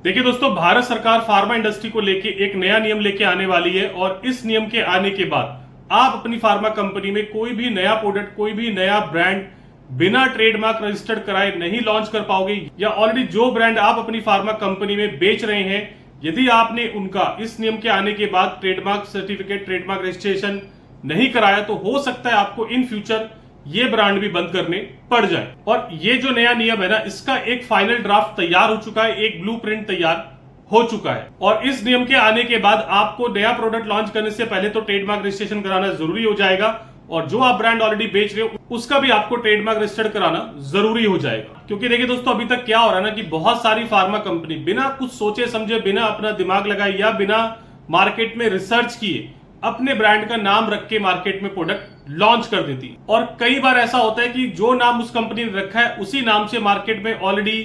देखिए दोस्तों, भारत सरकार फार्मा इंडस्ट्री को लेके एक नया नियम लेके आने वाली है और इस नियम के आने के बाद आप अपनी फार्मा कंपनी में कोई भी नया प्रोडक्ट, कोई भी नया ब्रांड बिना ट्रेडमार्क रजिस्टर्ड कराए नहीं लॉन्च कर पाओगे। या ऑलरेडी जो ब्रांड आप अपनी फार्मा कंपनी में बेच रहे हैं, यदि आपने उनका इस नियम के आने के बाद ट्रेडमार्क सर्टिफिकेट, ट्रेडमार्क रजिस्ट्रेशन नहीं कराया, तो हो सकता है आपको इन फ्यूचर ये ब्रांड भी बंद करने पड़ जाए। और ये जो नया नियम है ना, इसका एक फाइनल ड्राफ्ट तैयार हो चुका है, एक ब्लूप्रिंट तैयार हो चुका है। और इस नियम के आने के बाद आपको नया प्रोडक्ट लॉन्च करने से पहले तो ट्रेडमार्क रजिस्ट्रेशन कराना जरूरी हो जाएगा, और जो आप ब्रांड ऑलरेडी बेच रहे हो उसका भी आपको ट्रेडमार्क रजिस्टर्ड कराना जरूरी हो जाएगा। क्योंकि देखिए दोस्तों, अभी तक क्या हो रहा है ना कि बहुत सारी फार्मा कंपनी बिना कुछ सोचे समझे, बिना अपना दिमाग लगाए या बिना मार्केट में रिसर्च किए अपने ब्रांड का नाम रख के मार्केट में प्रोडक्ट लॉन्च कर देती। और कई बार ऐसा होता है कि जो नाम उस कंपनी ने रखा है उसी नाम से मार्केट में ऑलरेडी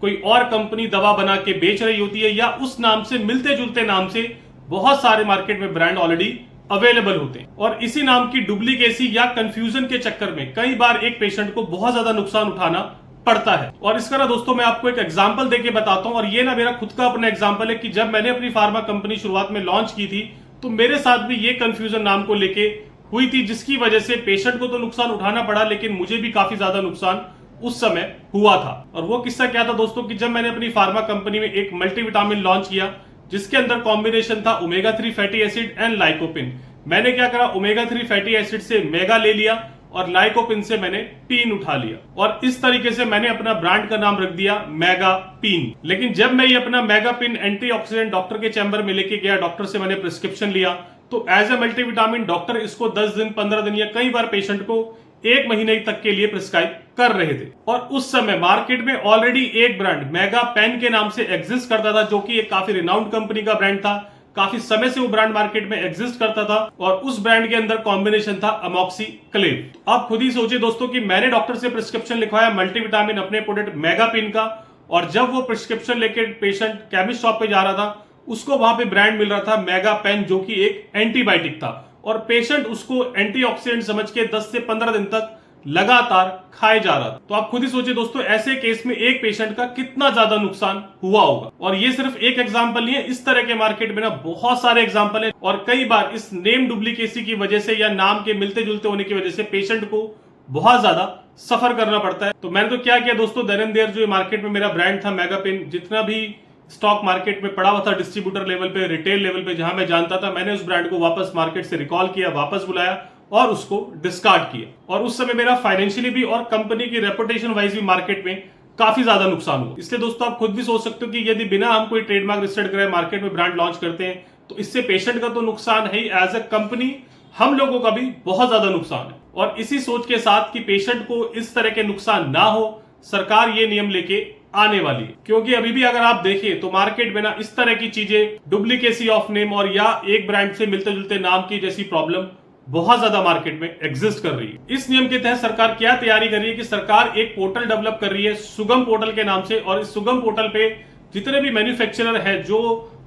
कोई और कंपनी दवा बना के बेच रही होती है, या उस नाम से मिलते जुलते नाम से बहुत सारे मार्केट में ब्रांड ऑलरेडी अवेलेबल होते हैं। और इसी नाम की डुप्लीकेसी या कंफ्यूजन के चक्कर में कई बार एक पेशेंट को बहुत ज्यादा नुकसान उठाना पड़ता है। और इसका ना दोस्तों, मैं आपको एक एग्जांपल देके बताता हूं, और ये ना मेरा खुद का अपना एग्जांपल है कि जब मैंने अपनी फार्मा कंपनी शुरुआत में लॉन्च की थी तो मेरे साथ भी ये कंफ्यूजन नाम को लेके हुई थी, जिसकी वजह से पेशेंट को तो नुकसान उठाना पड़ा, लेकिन मुझे भी काफी ज्यादा नुकसान उस समय हुआ था। और वो किस्सा क्या था दोस्तों, कि जब मैंने अपनी फार्मा कंपनी में एक मल्टीविटामिन लॉन्च किया जिसके अंदर कॉम्बिनेशन था omega 3 fatty acid and lycopene. मैंने क्या करा, ओमेगा 3 फैटी एसिड से मेगा ले लिया और लाइकोपिन से मैंने पीन उठा लिया, और इस तरीके से मैंने अपना ब्रांड का नाम रख दिया मेगा पिन। लेकिन जब मैं ये अपना मेगा पिन एंटीऑक्सीडेंट डॉक्टर के चैम्बर में लेके गया, डॉक्टर से मैंने प्रिस्क्रिप्शन लिया, तो एज ए मल्टीविटामिन डॉक्टर इसको 10 दिन, 15 दिन या कई बार पेशेंट को 1 महीने तक के लिए प्रिस्क्राइब कर रहे थे। और उस समय मार्केट में ऑलरेडी एक ब्रांड मेगा पेन के नाम से एग्जिस्ट करता था, जो कि एक काफी रिनाउंड कंपनी का ब्रांड था। काफी समय से वो ब्रांड मार्केट में एग्जिस्ट करता था, और उस ब्रांड के अंदर कॉम्बिनेशन था अमोक्सिक्लेव। आप खुद ही सोचिए दोस्तों कि मैंने डॉक्टर से प्रिस्क्रिप्शन लिखवाया मल्टीविटामिन अपने प्रोडक्ट मेगा पिन का, और जब वो प्रिस्क्रिप्शन लेके पेशेंट केमिस्ट शॉप पे जा रहा था, उसको वहां पे ब्रांड मिल रहा था मेगा पेन, जो कि एक एंटीबायोटिक था, और पेशेंट उसको एंटीऑक्सीडेंट समझ के 10 से 15 दिन तक लगातार खाए जा रहा था। तो आप खुद ही सोचिए दोस्तों, ऐसे केस में एक पेशेंट का कितना ज्यादा नुकसान हुआ होगा। और ये सिर्फ एक एग्जांपल नहीं है, इस तरह के मार्केट में ना बहुत सारे एग्जांपल हैं, और कई बार इस नेम डुप्लीकेसी की वजह से या नाम के मिलते जुलते होने की वजह से पेशेंट को बहुत ज्यादा सफर करना पड़ता है। तो मैंने तो क्या किया दोस्तों, देन एंड देयर जो मार्केट में मेरा ब्रांड था मेगा पिन, जितना भी स्टॉक मार्केट में पड़ा हुआ था डिस्ट्रीब्यूटर लेवल पे, रिटेल लेवल पे जहां मैं जानता था, मैंने उस ब्रांड को वापस मार्केट से रिकॉल किया, वापस बुलाया और उसको डिस्कार्ड किया। और उस समय मेरा फाइनेंशियली भी और कंपनी की रेपुटेशन वाइज भी मार्केट में काफी ज्यादा नुकसान हुआ। इसलिए दोस्तों, आप खुद भी सोच सकते हो कि यदि बिना हम कोई ट्रेडमार्क रजिस्टर्ड कराए मार्केट में ब्रांड लॉन्च करते हैं, तो इससे पेशेंट का तो नुकसान है ही, एज ए कंपनी हम लोगों का भी बहुत ज्यादा नुकसान है। और इसी सोच के साथ कि पेशेंट को इस तरह के नुकसान ना हो, सरकार ये नियम लेके आने वाली है। क्योंकि अभी भी अगर आप देखें तो मार्केट में ना इस तरह की चीजें, डुप्लीकेसी ऑफ नेम और या एक ब्रांड से मिलते जुलते नाम की जैसी प्रॉब्लम बहुत ज्यादा मार्केट में एग्जिस्ट कर रही है। इस नियम के तहत सरकार क्या तैयारी कर रही है कि सरकार एक पोर्टल डेवलप कर रही है सुगम पोर्टल के नाम से, और इस सुगम पोर्टल पे जितने भी मैन्युफैक्चरर है जो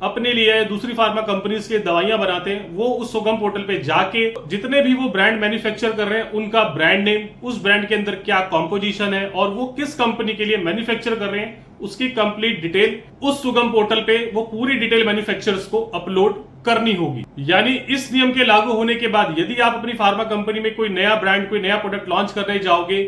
अपने लिए दूसरी फार्मा कंपनीज के दवाइयां बनाते हैं, वो उस सुगम पोर्टल पे जाके जितने भी वो ब्रांड मैन्युफैक्चर कर रहे हैं उनका ब्रांड नेम, उस ब्रांड के अंदर क्या कॉम्पोजिशन है और वो किस कंपनी के लिए मैन्युफैक्चर कर रहे हैं, उसकी कंप्लीट डिटेल उस सुगम पोर्टल पे वो पूरी डिटेल मैन्युफैक्चरर्स को अपलोड करनी होगी। यानी इस नियम के लागू होने के बाद यदि आप अपनी फार्मा कंपनी में कोई नया ब्रांड, कोई नया प्रोडक्ट लॉन्च करने जाओगे,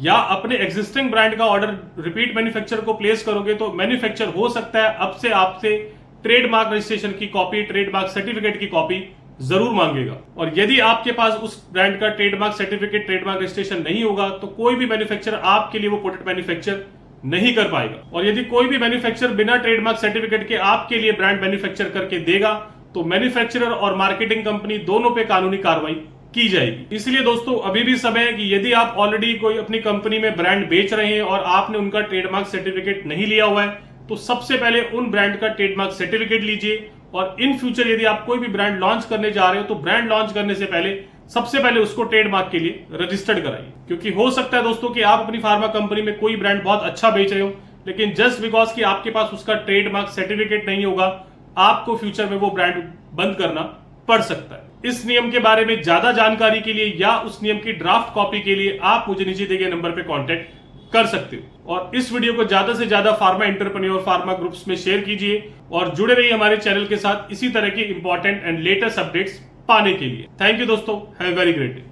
या अपने एग्जिस्टिंग ब्रांड का ऑर्डर रिपीट मैन्युफैक्चरर को प्लेस करोगे, तो मैन्युफैक्चर हो सकता है अब से आपसे ट्रेडमार्क रजिस्ट्रेशन की कॉपी, ट्रेडमार्क सर्टिफिकेट की कॉपी जरूर मांगेगा। और यदि आपके पास उस ब्रांड का ट्रेडमार्क सर्टिफिकेट, ट्रेडमार्क रजिस्ट्रेशन नहीं होगा, तो कोई भी मैन्युफैक्चरर आपके लिए वो प्रोडक्ट मैन्युफैक्चर नहीं कर पाएगा। और यदि कोई भी मैन्युफैक्चरर बिना ट्रेडमार्क सर्टिफिकेट के आपके लिए ब्रांड मैन्युफैक्चर करके देगा, तो मैन्युफैक्चरर और मार्केटिंग कंपनी दोनों पे कानूनी कार्रवाई की जाएगी। इसलिए दोस्तों, अभी भी समय है कि यदि आप ऑलरेडी कोई अपनी कंपनी में ब्रांड बेच रहे हैं और आपने उनका ट्रेडमार्क सर्टिफिकेट नहीं लिया हुआ है, तो सबसे पहले उन ब्रांड का ट्रेडमार्क सर्टिफिकेट लीजिए। और इन फ्यूचर यदि आप कोई भी ब्रांड लॉन्च करने जा रहे हो, तो ब्रांड लॉन्च करने से पहले सबसे पहले उसको ट्रेडमार्क के लिए रजिस्टर्ड कराइए। क्योंकि हो सकता है दोस्तों कि आप अपनी फार्मा कंपनी में कोई ब्रांड बहुत अच्छा बेच रहे हो, लेकिन जस्ट बिकॉज कि आपके पास उसका ट्रेडमार्क सर्टिफिकेट नहीं होगा, आपको फ्यूचर में वो ब्रांड बंद करना पड़ सकता है। इस नियम के बारे में ज्यादा जानकारी के लिए या उस नियम की ड्राफ्ट कॉपी के लिए आप मुझे नीचे दिए गए नंबर पे कांटेक्ट कर सकते हो। और इस वीडियो को ज्यादा से ज्यादा फार्मा एंटरप्रेन्योर फार्मा ग्रुप्स में शेयर कीजिए और जुड़े रहिए हमारे चैनल के साथ इसी तरह के इंपॉर्टेंट एंड लेटेस्ट अपडेट्स पाने के लिए। थैंक यू दोस्तों, have a very great day.